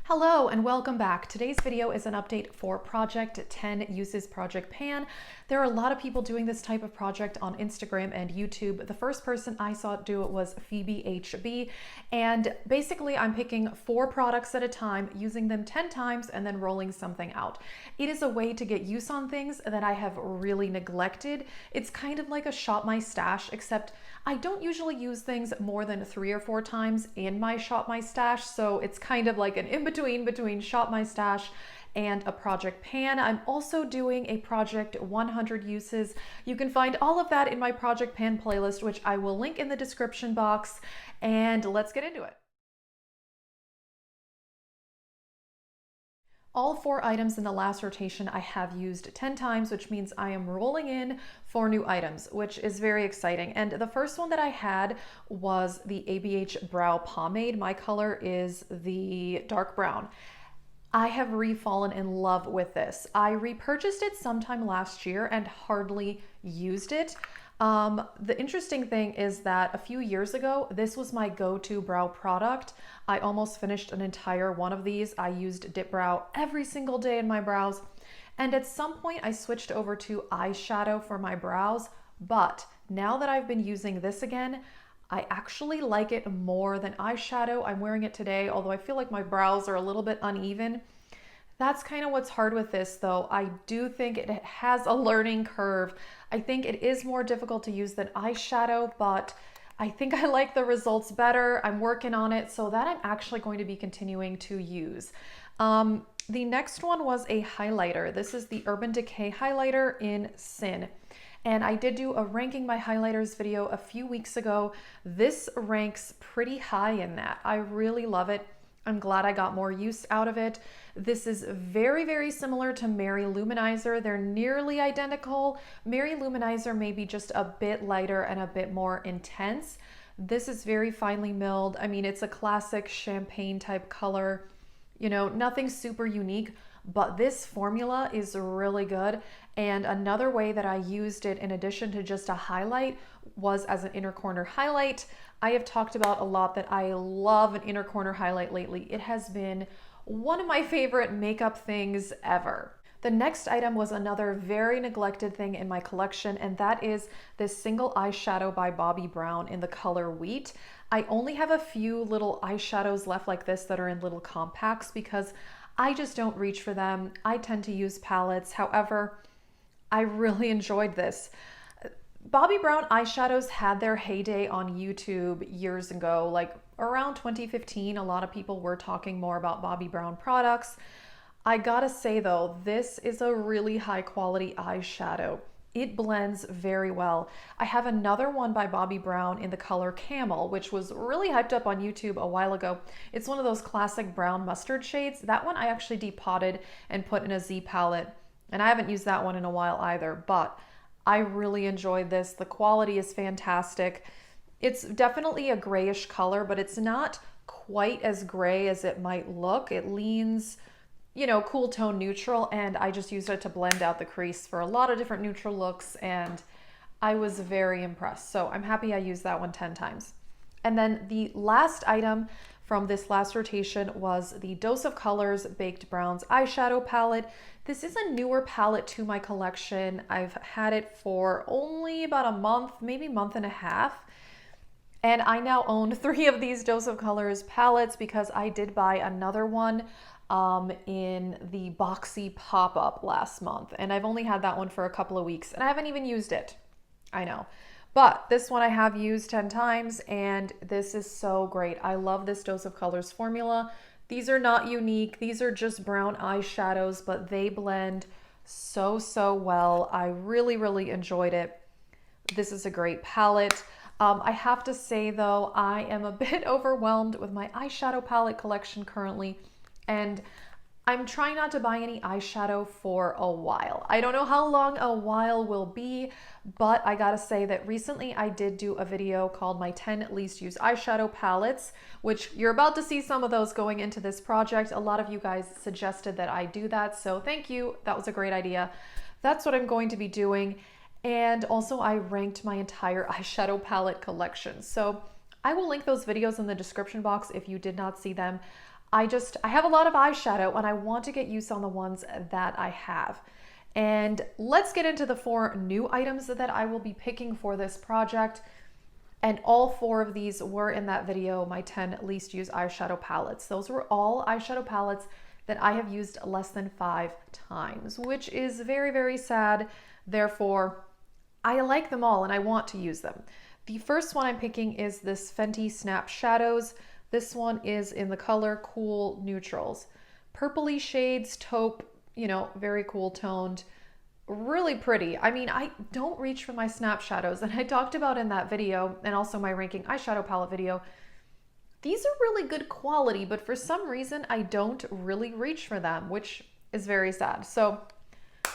Hello and welcome back. Today's video is an update for Project 10 uses Project Pan. There are a lot of people doing this type of project on Instagram and YouTube. The first person I saw do it was Phoebe HB, and basically I'm picking 4 products at a time, using them 10 times and then rolling something out. It is a way to get use on things that I have really neglected. It's kind of like a shop my stash, except I don't usually use things more than 3 or 4 times in my shop my stash, so it's kind of like an in-between between shop my stash and a Project Pan. I'm also doing a Project 100 uses. You can find all of that in my Project Pan playlist, which I will link in the description box, and let's get into it. All 4 items in the last rotation I have used 10 times, which means I am rolling in 4 new items, which is very exciting. And the first one that I had was the ABH Brow Pomade. My color is the dark brown. I have refallen in love with this. I repurchased it sometime last year and hardly used it. The interesting thing is that a few years ago, this was my go-to brow product. I almost finished an entire one of these. I used Dip Brow every single day in my brows. And at some point I switched over to eyeshadow for my brows. But now that I've been using this again, I actually like it more than eyeshadow. I'm wearing it today, although I feel like my brows are a little bit uneven. That's kind of what's hard with this though. I do think it has a learning curve. I think it is more difficult to use than eyeshadow, but I think I like the results better. I'm working on it, so that I'm actually going to be continuing to use. The next one was a highlighter. This is the Urban Decay highlighter in Sin. And I did do a ranking my highlighters video a few weeks ago. This ranks pretty high in that. I really love it. I'm glad I got more use out of it. This is very, very similar to Mary Luminizer. They're nearly identical. Mary Luminizer may be just a bit lighter and a bit more intense. This is very finely milled. I mean, it's a classic champagne type color, you know, nothing super unique, but this formula is really good. And another way that I used it in addition to just a highlight was as an inner corner highlight. I have talked about a lot that I love an inner corner highlight lately. It has been one of my favorite makeup things ever. The next item was another very neglected thing in my collection, and that is this single eyeshadow by Bobbi Brown in the color Wheat. I only have a few little eyeshadows left like this that are in little compacts because I just don't reach for them. I tend to use palettes. However, I really enjoyed this. Bobbi Brown eyeshadows had their heyday on YouTube years ago, like around 2015. A lot of people were talking more about Bobbi Brown products. I gotta say though, this is a really high quality eyeshadow. It blends very well. I have another one by Bobbi Brown in the color Camel, which was really hyped up on YouTube a while ago. It's one of those classic brown mustard shades. That one I actually depotted and put in a Z palette, and I haven't used that one in a while either, but I really enjoyed this. The quality is fantastic. It's definitely a grayish color, but it's not quite as gray as it might look. It leans, you know, cool tone neutral, and I just used it to blend out the crease for a lot of different neutral looks, and I was very impressed. So I'm happy I used that one 10 times. And then the last item from this last rotation was the Dose of Colors Baked Browns eyeshadow palette. This is a newer palette to my collection. I've had it for only about a month, maybe month and a half. And I now own 3 of these Dose of Colors palettes because I did buy another one in the Boxy pop-up last month. And I've only had that one for a couple of weeks and I haven't even used it. I know. But this one I have used 10 times and this is so great. I love this Dose of Colors formula. These are not unique. These are just brown eyeshadows, but they blend so well. I really, really enjoyed it. This is a great palette. I have to say though, I am a bit overwhelmed with my eyeshadow palette collection currently, and I'm trying not to buy any eyeshadow for a while. I don't know how long a while will be, but I gotta say that recently I did do a video called my 10 least used eyeshadow palettes, which you're about to see some of those going into this project. A lot of you guys suggested that I do that, so thank you. That was a great idea. That's what I'm going to be doing. And also I ranked my entire eyeshadow palette collection. So I will link those videos in the description box if you did not see them. I have a lot of eyeshadow and I want to get use on the ones that I have. And let's get into the 4 new items that I will be picking for this project. And all 4 of these were in that video, my 10 least used eyeshadow palettes. Those were all eyeshadow palettes that I have used less than 5 times, which is very, very sad. Therefore, I like them all and I want to use them. The first one I'm picking is this Fenty Snap Shadows. This one is in the color Cool Neutrals. Purpley shades, taupe, very cool toned. Really pretty. I mean, I don't reach for my snap shadows, and I talked about in that video and also my ranking eyeshadow palette video. These are really good quality, but for some reason I don't really reach for them, which is very sad. So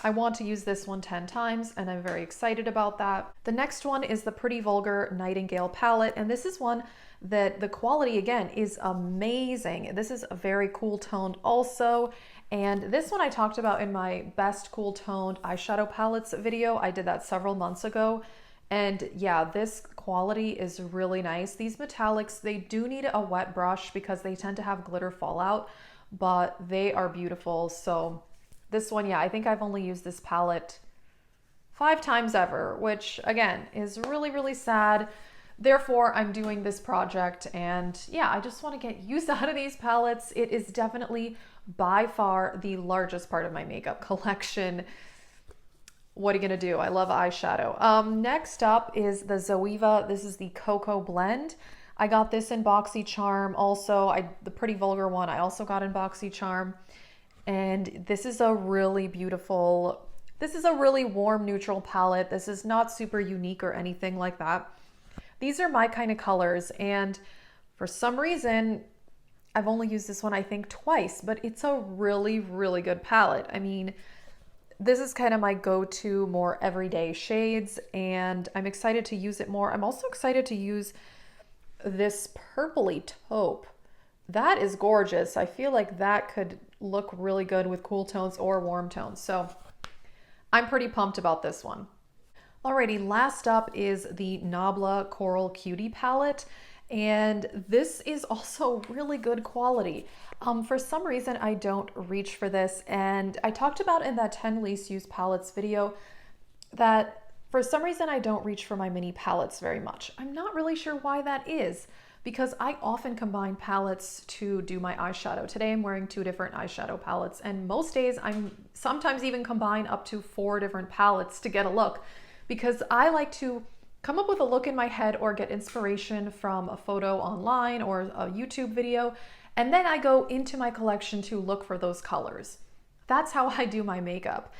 I want to use this one 10 times and I'm very excited about that. The next one is the Pretty Vulgar Nightingale palette, and this is one that the quality again is amazing. This is a very cool toned also. And this one I talked about in my best cool toned eyeshadow palettes video. I did that several months ago. And yeah, this quality is really nice. These metallics, they do need a wet brush because they tend to have glitter fallout, but they are beautiful. So this one, yeah, I think I've only used this palette 5 times ever, which again is really, really sad. Therefore, I'm doing this project and yeah, I just want to get use out of these palettes. It is definitely by far the largest part of my makeup collection. What are you gonna do? I love eyeshadow. Next up is the Zoeva. This is the Cocoa Blend. I got this in Boxycharm. Also, the Pretty Vulgar one I also got in Boxycharm. And this is a really beautiful, this is a really warm neutral palette. This is not super unique or anything like that. These are my kind of colors, and for some reason, I've only used this one I think twice, but it's a really, really good palette. I mean, this is kind of my go-to more everyday shades, and I'm excited to use it more. I'm also excited to use this purpley taupe. That is gorgeous. I feel like that could look really good with cool tones or warm tones. So I'm pretty pumped about this one. Alrighty, last up is the Nabla Coral Cutie palette. And this is also really good quality. For some reason, I don't reach for this. And I talked about in that 10 least used palettes video that for some reason, I don't reach for my mini palettes very much. I'm not really sure why that is, because I often combine palettes to do my eyeshadow. Today, I'm wearing 2 different eyeshadow palettes. And most days, I'm sometimes even combine up to 4 different palettes to get a look, because I like to come up with a look in my head or get inspiration from a photo online or a YouTube video, and then I go into my collection to look for those colors. That's how I do my makeup.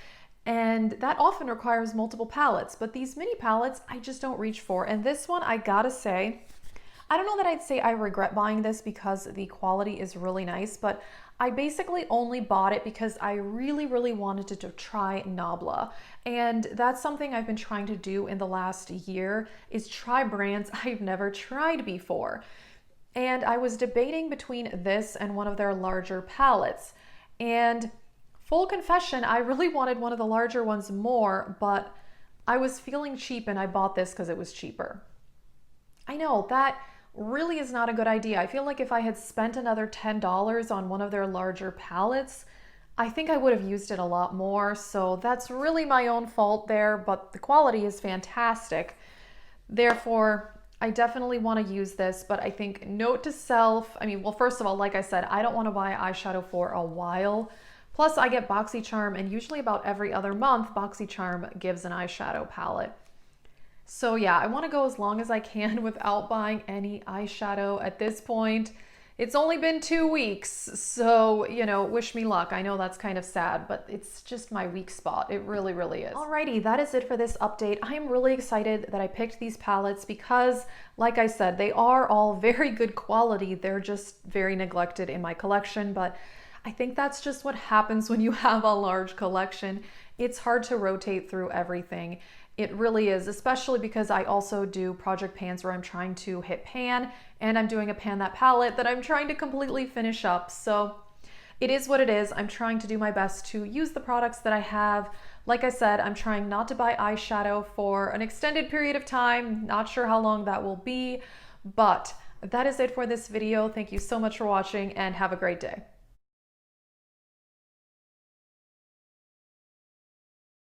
And that often requires multiple palettes, but these mini palettes I just don't reach for. And this one, I gotta say, I don't know that I'd say I regret buying this because the quality is really nice, but I basically only bought it because I really, really wanted to try Nabla. And that's something I've been trying to do in the last year, is try brands I've never tried before. And I was debating between this and one of their larger palettes. And full confession, I really wanted one of the larger ones more, but I was feeling cheap and I bought this because it was cheaper. I know that really is not a good idea. I feel like if I had spent another $10 on one of their larger palettes, I think I would have used it a lot more. So that's really my own fault there, but the quality is fantastic. Therefore, I definitely want to use this, but I think note to self, I mean, well, first of all, like I said, I don't want to buy eyeshadow for a while. Plus I get Boxycharm, and usually about every other month, Boxycharm gives an eyeshadow palette. So yeah, I want to go as long as I can without buying any eyeshadow at this point. It's only been 2 weeks, so, wish me luck. I know that's kind of sad, but it's just my weak spot. It really, really is. Alrighty, that is it for this update. I am really excited that I picked these palettes because, like I said, they are all very good quality. They're just very neglected in my collection, but I think that's just what happens when you have a large collection. It's hard to rotate through everything. It really is, especially because I also do project pans where I'm trying to hit pan, and I'm doing a pan that palette that I'm trying to completely finish up. So it is what it is. I'm trying to do my best to use the products that I have. Like I said, I'm trying not to buy eyeshadow for an extended period of time. Not sure how long that will be, but That is it for this video. Thank you so much for watching and have a great day.